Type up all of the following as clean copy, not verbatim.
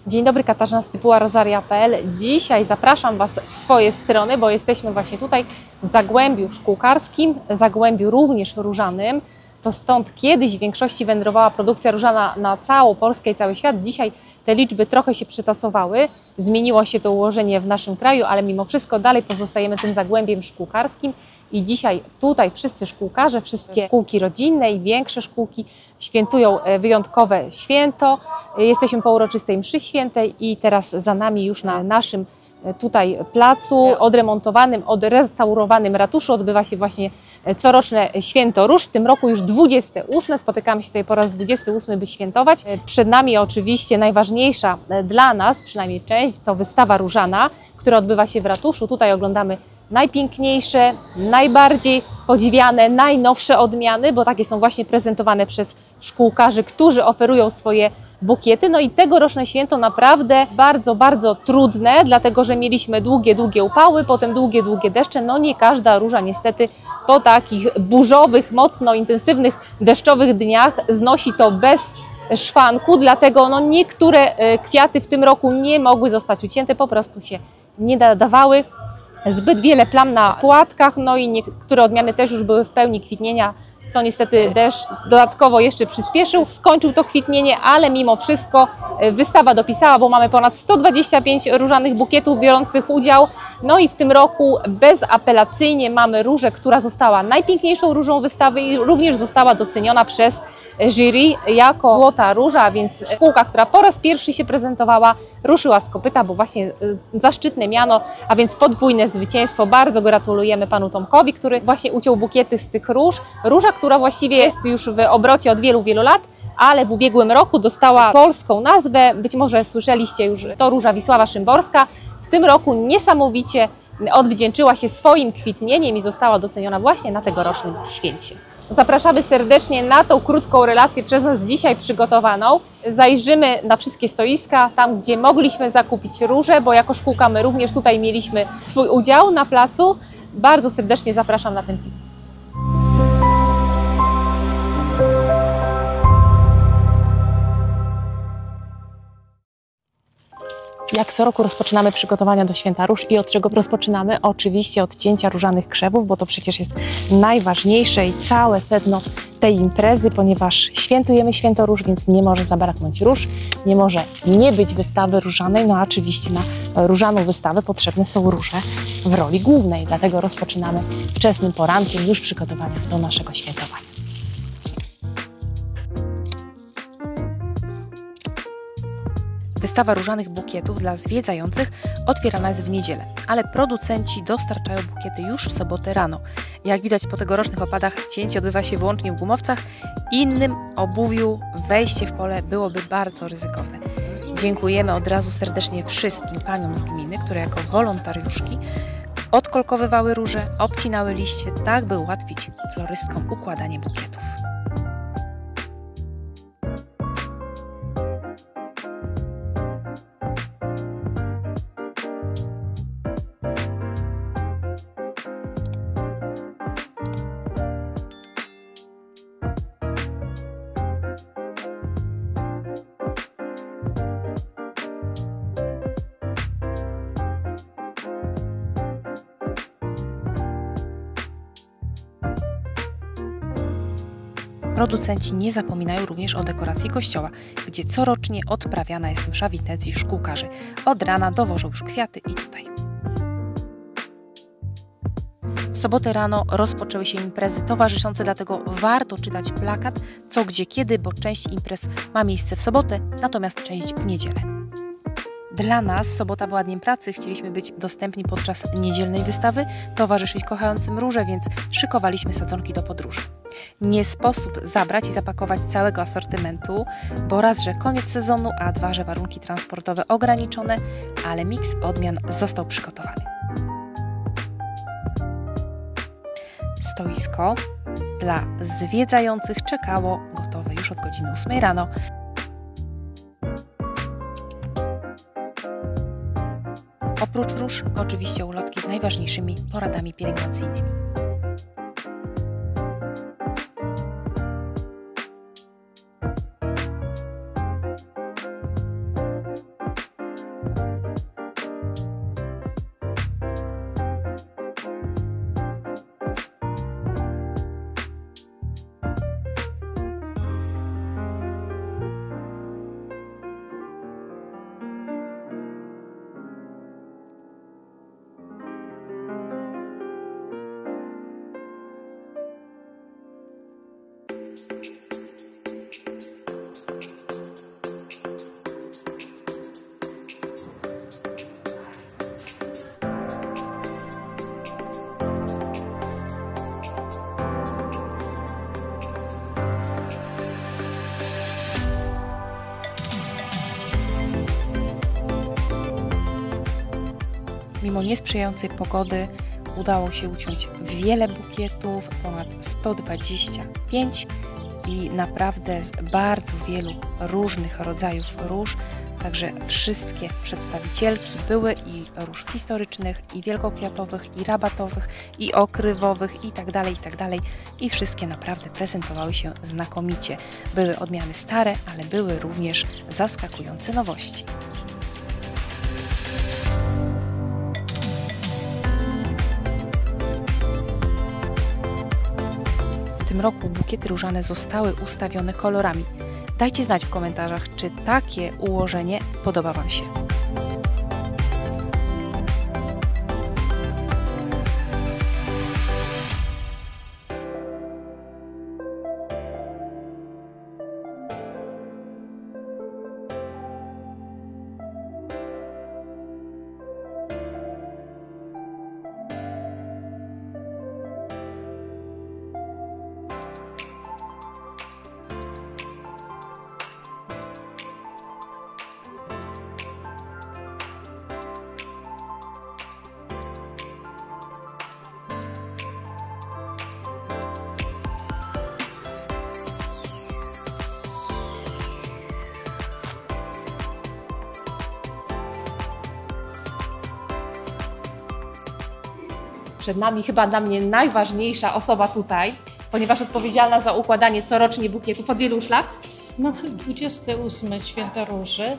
Dzień dobry, Katarzyna Stypuła, Rosaria.pl. Dzisiaj zapraszam Was w swoje strony, bo jesteśmy właśnie tutaj w Zagłębiu Szkółkarskim, Zagłębiu również różanym. To stąd kiedyś w większości wędrowała produkcja różana na całą Polskę i cały świat. Dzisiaj te liczby trochę się przytasowały, zmieniło się to ułożenie w naszym kraju, ale mimo wszystko dalej pozostajemy tym Zagłębiem Szkółkarskim. I dzisiaj tutaj wszyscy szkółkarze, wszystkie szkółki rodzinne i większe szkółki świętują wyjątkowe święto. Jesteśmy po uroczystej mszy świętej i teraz za nami już na naszym tutaj placu odremontowanym, odrestaurowanym ratuszu odbywa się właśnie coroczne święto róż. W tym roku już 28. Spotykamy się tutaj po raz 28, by świętować. Przed nami oczywiście najważniejsza dla nas, przynajmniej część, to wystawa różana, która odbywa się w ratuszu. Tutaj oglądamy najpiękniejsze, najbardziej podziwiane, najnowsze odmiany, bo takie są właśnie prezentowane przez szkółkarzy, którzy oferują swoje bukiety. No i tegoroczne święto naprawdę bardzo trudne, dlatego że mieliśmy długie upały, potem długie deszcze. No nie każda róża niestety po takich burzowych, mocno intensywnych, deszczowych dniach znosi to bez szwanku, dlatego no niektóre kwiaty w tym roku nie mogły zostać ucięte, po prostu się nie nadawały. Zbyt wiele plam na płatkach, no i niektóre odmiany też już były w pełni kwitnienia, co niestety deszcz dodatkowo jeszcze przyspieszył. Skończył to kwitnienie, ale mimo wszystko wystawa dopisała, bo mamy ponad 125 różanych bukietów biorących udział. No i w tym roku bezapelacyjnie mamy różę, która została najpiękniejszą różą wystawy i również została doceniona przez jury jako złota róża, a więc szkółka, która po raz pierwszy się prezentowała, ruszyła z kopyta, bo właśnie zaszczytne miano, a więc podwójne zwycięstwo. Bardzo gratulujemy panu Tomkowi, który właśnie uciął bukiety z tych róż. Róża, która właściwie jest już w obrocie od wielu lat, ale w ubiegłym roku dostała polską nazwę. Być może słyszeliście już, to róża Wisława Szymborska. W tym roku niesamowicie odwdzięczyła się swoim kwitnieniem i została doceniona właśnie na tegorocznym święcie. Zapraszamy serdecznie na tą krótką relację przez nas dzisiaj przygotowaną. Zajrzymy na wszystkie stoiska, tam gdzie mogliśmy zakupić róże, bo jako szkółka my również tutaj mieliśmy swój udział na placu. Bardzo serdecznie zapraszam na ten film. Jak co roku rozpoczynamy przygotowania do Święta Róż i od czego rozpoczynamy? Oczywiście od cięcia różanych krzewów, bo to przecież jest najważniejsze i całe sedno tej imprezy, ponieważ świętujemy Święto Róż, więc nie może zabraknąć róż, nie może nie być wystawy różanej, no a oczywiście na różaną wystawę potrzebne są róże w roli głównej, dlatego rozpoczynamy wczesnym porankiem już przygotowania do naszego świętowania. Wystawa różanych bukietów dla zwiedzających otwierana jest w niedzielę, ale producenci dostarczają bukiety już w sobotę rano. Jak widać po tegorocznych opadach cięcie odbywa się wyłącznie w gumowcach, innym obuwiu wejście w pole byłoby bardzo ryzykowne. Dziękujemy od razu serdecznie wszystkim paniom z gminy, które jako wolontariuszki odkolkowywały róże, obcinały liście, tak by ułatwić florystkom układanie bukietów. Producenci nie zapominają również o dekoracji kościoła, gdzie corocznie odprawiana jest msza witekcji szkółkarzy. Od rana dowożą już kwiaty i tutaj. W sobotę rano rozpoczęły się imprezy towarzyszące, dlatego warto czytać plakat co, gdzie, kiedy, bo część imprez ma miejsce w sobotę, natomiast część w niedzielę. Dla nas sobota była dniem pracy, chcieliśmy być dostępni podczas niedzielnej wystawy, towarzyszyć kochającym róże, więc szykowaliśmy sadzonki do podróży. Nie sposób zabrać i zapakować całego asortymentu, bo raz, że koniec sezonu, a dwa, że warunki transportowe ograniczone, ale miks odmian został przygotowany. Stoisko dla zwiedzających czekało gotowe już od godziny 8 rano. Oprócz róż oczywiście ulotki z najważniejszymi poradami pielęgnacyjnymi. Mimo niesprzyjającej pogody udało się uciąć wiele bukietów, ponad 125 i naprawdę z bardzo wielu różnych rodzajów róż. Także wszystkie przedstawicielki były i róż historycznych, i wielkokwiatowych, i rabatowych, i okrywowych, i tak dalej, i tak dalej. I wszystkie naprawdę prezentowały się znakomicie. Były odmiany stare, ale były również zaskakujące nowości. W tym roku bukiety różane zostały ustawione kolorami. Dajcie znać w komentarzach, czy takie ułożenie podoba Wam się. Przed nami chyba dla mnie najważniejsza osoba tutaj, ponieważ odpowiedzialna za układanie corocznie bukietów od wielu już lat. No, 28 Święto Róży,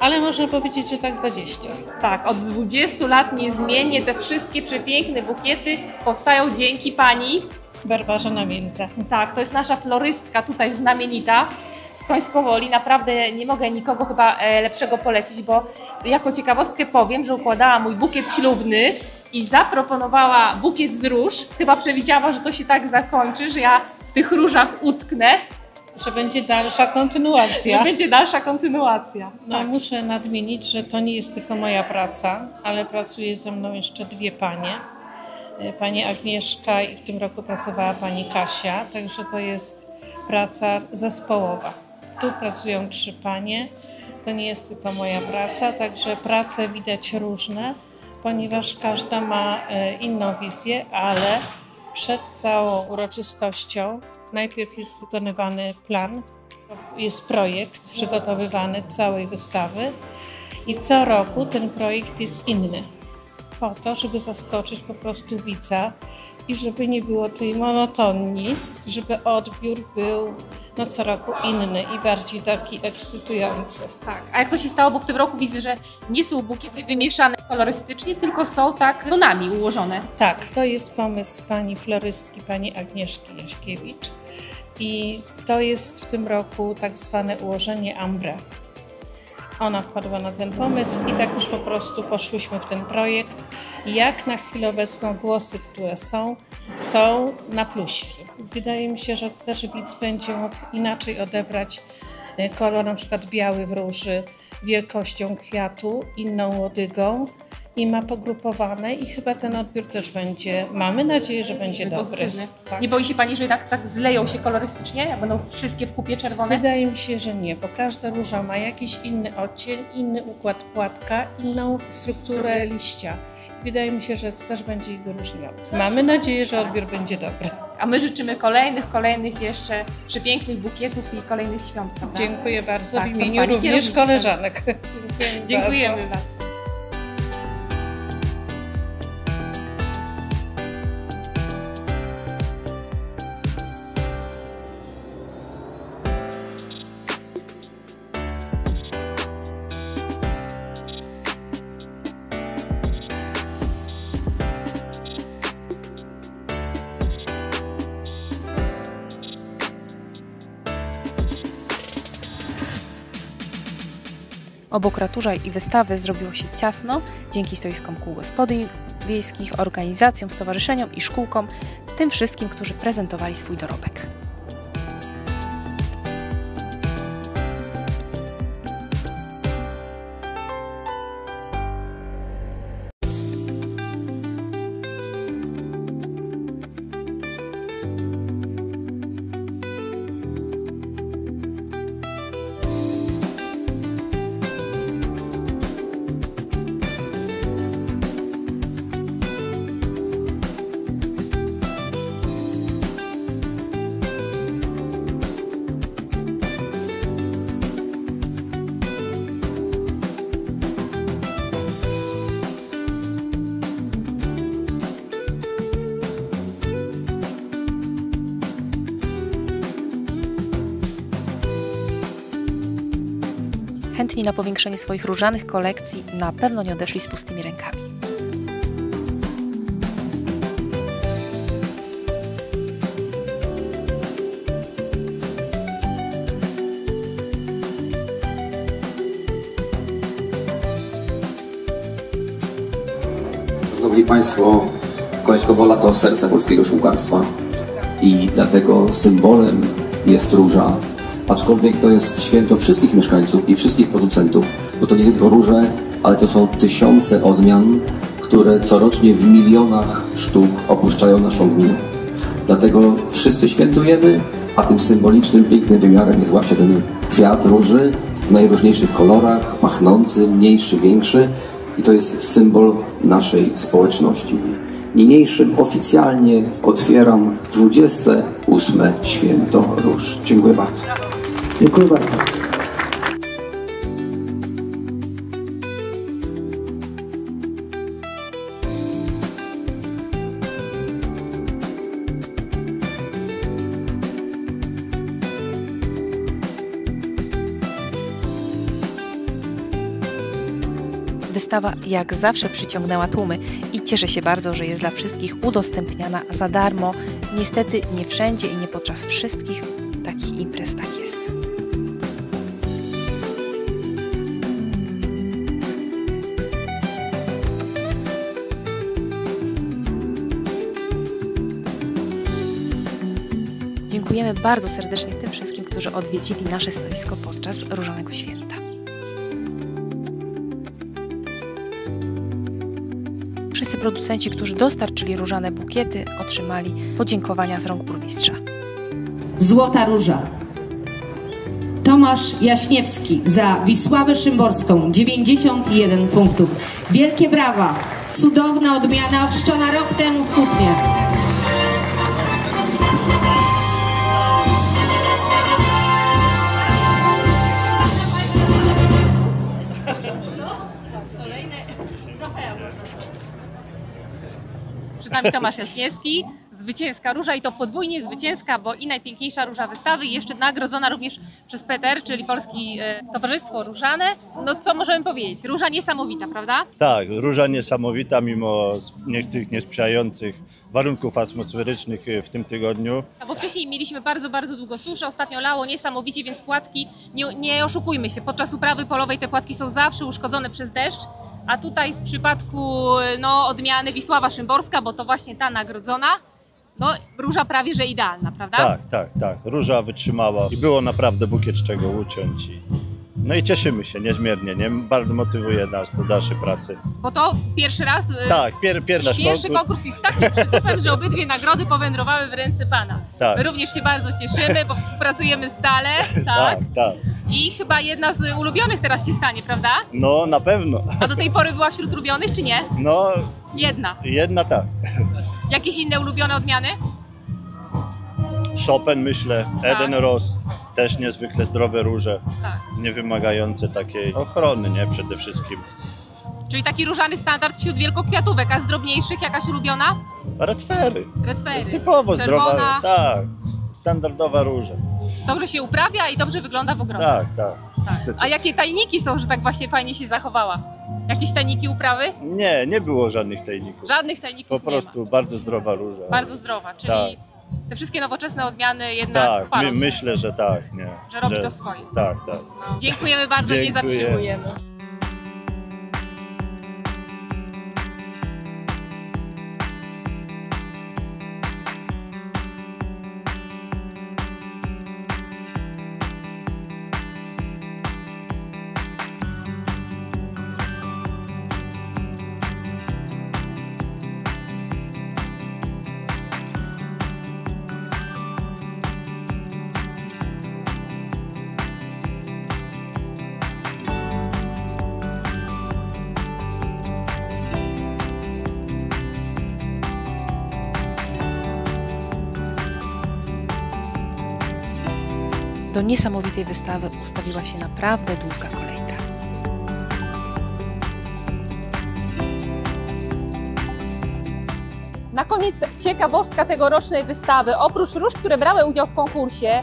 ale można powiedzieć, że tak 20. Tak, od 20 lat niezmiennie te wszystkie przepiękne bukiety powstają dzięki Pani Barbarze Namięta. Tak, to jest nasza florystka tutaj znamienita z Końskowoli. Naprawdę nie mogę nikogo chyba lepszego polecić, bo jako ciekawostkę powiem, że układała mój bukiet ślubny i zaproponowała bukiet z róż. Chyba przewidziała, że to się tak zakończy, że ja w tych różach utknę. Że będzie dalsza kontynuacja. Że będzie dalsza kontynuacja. No Tak. muszę nadmienić, że to nie jest tylko moja praca, ale pracuje ze mną jeszcze dwie panie. Pani Agnieszka i w tym roku pracowała pani Kasia, także to jest praca zespołowa. Tu pracują 3 panie, to nie jest tylko moja praca, także prace widać różne, ponieważ każda ma inną wizję, ale przed całą uroczystością najpierw jest wykonywany plan, jest projekt przygotowywany całej wystawy i co roku ten projekt jest inny. Po to, żeby zaskoczyć po prostu widza i żeby nie było tej monotonii, żeby odbiór był co roku inny i bardziej taki ekscytujący. Tak. A jak to się stało, bo w tym roku widzę, że nie są bukiety wymieszane kolorystycznie, tylko są tak tonami ułożone. Tak, to jest pomysł pani florystki, pani Agnieszki Jaśkiewicz i to jest w tym roku tak zwane ułożenie ambre. Ona wpadła na ten pomysł i tak już po prostu poszłyśmy w ten projekt. Jak na chwilę obecną głosy, które są na plusie. Wydaje mi się, że też widz będzie mógł inaczej odebrać kolor, na przykład biały w róży, wielkością kwiatu, inną łodygą i ma pogrupowane i chyba ten odbiór też będzie, mamy nadzieję, że będzie dobry. Tak. Nie boi się Pani, że tak zleją się kolorystycznie, jak będą wszystkie w kupie czerwone? Wydaje mi się, że nie, bo każda róża ma jakiś inny odcień, inny układ płatka, inną strukturę liścia. Wydaje mi się, że to też będzie ich wyróżniało. Mamy nadzieję, że odbiór będzie dobry. A my życzymy kolejnych jeszcze przepięknych bukietów i kolejnych świąt. Prawda? Dziękuję bardzo Tak, w imieniu pani również kierownictwa. koleżanek. Dziękujemy bardzo. Obok ratusza i wystawy zrobiło się ciasno dzięki stoiskom kół gospodyń wiejskich, organizacjom, stowarzyszeniom i szkółkom, tym wszystkim, którzy prezentowali swój dorobek. chętni na powiększenie swoich różanych kolekcji na pewno nie odeszli z pustymi rękami. Szanowni Państwo, Koleśkowola to serce polskiego szkółkarstwa i dlatego symbolem jest róża, aczkolwiek to jest święto wszystkich mieszkańców i wszystkich producentów, bo to nie tylko róże, ale to są tysiące odmian, które corocznie w milionach sztuk opuszczają naszą gminę. Dlatego wszyscy świętujemy, a tym symbolicznym, pięknym wymiarem jest właśnie ten kwiat róży w najróżniejszych kolorach, pachnący, mniejszy, większy. I to jest symbol naszej społeczności. Niniejszym oficjalnie otwieram 28. Święto Róż. Dziękuję bardzo. Dziękuję bardzo. Wystawa jak zawsze przyciągnęła tłumy i cieszę się bardzo, że jest dla wszystkich udostępniana za darmo. Niestety nie wszędzie i nie podczas wszystkich takich imprez tak jest. Dziękujemy bardzo serdecznie tym wszystkim, którzy odwiedzili nasze stoisko podczas Różanego Święta. Wszyscy producenci, którzy dostarczyli różane bukiety, otrzymali podziękowania z rąk burmistrza. Złota Róża. Tomasz Jaśniewski za Wisławę Szymborską 91 punktów. Wielkie brawa! Cudowna odmiana wszczona rok temu w Kutnie. Przed nami Tomasz Jaśniewski, zwycięska róża i to podwójnie zwycięska, bo i najpiękniejsza róża wystawy i jeszcze nagrodzona również przez PTR, czyli Polskie Towarzystwo Różane. No co możemy powiedzieć? Róża niesamowita, prawda? Tak, róża niesamowita mimo tych niesprzyjających warunków atmosferycznych w tym tygodniu. No bo wcześniej mieliśmy bardzo długo suszę, ostatnio lało niesamowicie, więc płatki, nie oszukujmy się, podczas uprawy polowej te płatki są zawsze uszkodzone przez deszcz. A tutaj w przypadku odmiany Wisława Szymborska, bo to właśnie ta nagrodzona, róża prawie że idealna, prawda? Tak. Róża wytrzymała i było naprawdę bukiet z czego uciąć. No i cieszymy się niezmiernie, nie? Bardzo motywuje nas do dalszej pracy. Bo to pierwszy raz, tak, pierwszy konkurs i z takim przytupem, że obydwie nagrody powędrowały w ręce Pana. Tak. My również się bardzo cieszymy, bo współpracujemy stale. Tak. I chyba jedna z ulubionych teraz się stanie, prawda? No, na pewno. A do tej pory była wśród ulubionych, czy nie? No, jedna tak. Jakieś inne ulubione odmiany? Chopin, myślę, Eden Ross, też niezwykle zdrowe róże, nie wymagające takiej ochrony, nie, przede wszystkim. Czyli taki różany standard wśród wielkokwiatówek, a z drobniejszych jakaś ulubiona? Redfery. Czerwona. Typowo zdrowa, tak, standardowa róża. Dobrze się uprawia i dobrze wygląda w ogrodzie. Tak. A jakie tajniki są, że tak właśnie fajnie się zachowała? Jakieś tajniki uprawy? Nie było żadnych tajników. Żadnych tajników po prostu bardzo zdrowa róża. Bardzo zdrowa, czyli te wszystkie nowoczesne odmiany jednak chwalą się. Myślę, że tak. Nie? Że robi to swoje. Tak. No, dziękujemy bardzo, nie zatrzymujemy. Do niesamowitej wystawy ustawiła się naprawdę długa kolejka. Na koniec ciekawostka tegorocznej wystawy. Oprócz róż, które brały udział w konkursie,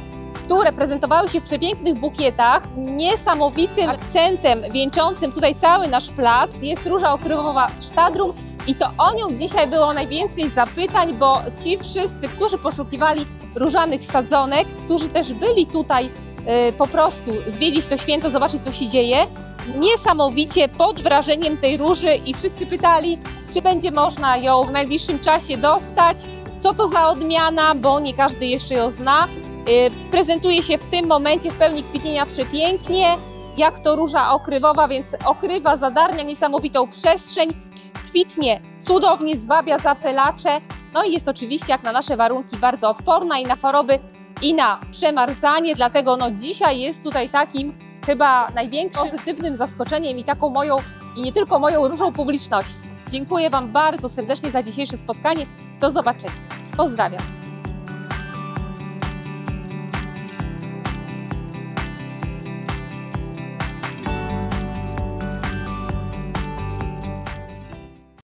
które prezentowały się w przepięknych bukietach. Niesamowitym akcentem wieńczącym tutaj cały nasz plac jest róża okrywowa Stadrum i to o nią dzisiaj było najwięcej zapytań, bo ci wszyscy, którzy poszukiwali różanych sadzonek, którzy też byli tutaj po prostu zwiedzić to święto, zobaczyć co się dzieje, niesamowicie pod wrażeniem tej róży i wszyscy pytali, czy będzie można ją w najbliższym czasie dostać, co to za odmiana, bo nie każdy jeszcze ją zna. Prezentuje się w tym momencie w pełni kwitnienia przepięknie, jak to róża okrywowa, więc okrywa, zadarnia niesamowitą przestrzeń, kwitnie cudownie, zwabia zapylacze, no i jest oczywiście jak na nasze warunki bardzo odporna i na choroby, i na przemarzanie, dlatego no dzisiaj jest tutaj takim chyba największym pozytywnym zaskoczeniem i taką moją, i nie tylko moją różą publiczności. Dziękuję Wam bardzo serdecznie za dzisiejsze spotkanie. Do zobaczenia. Pozdrawiam.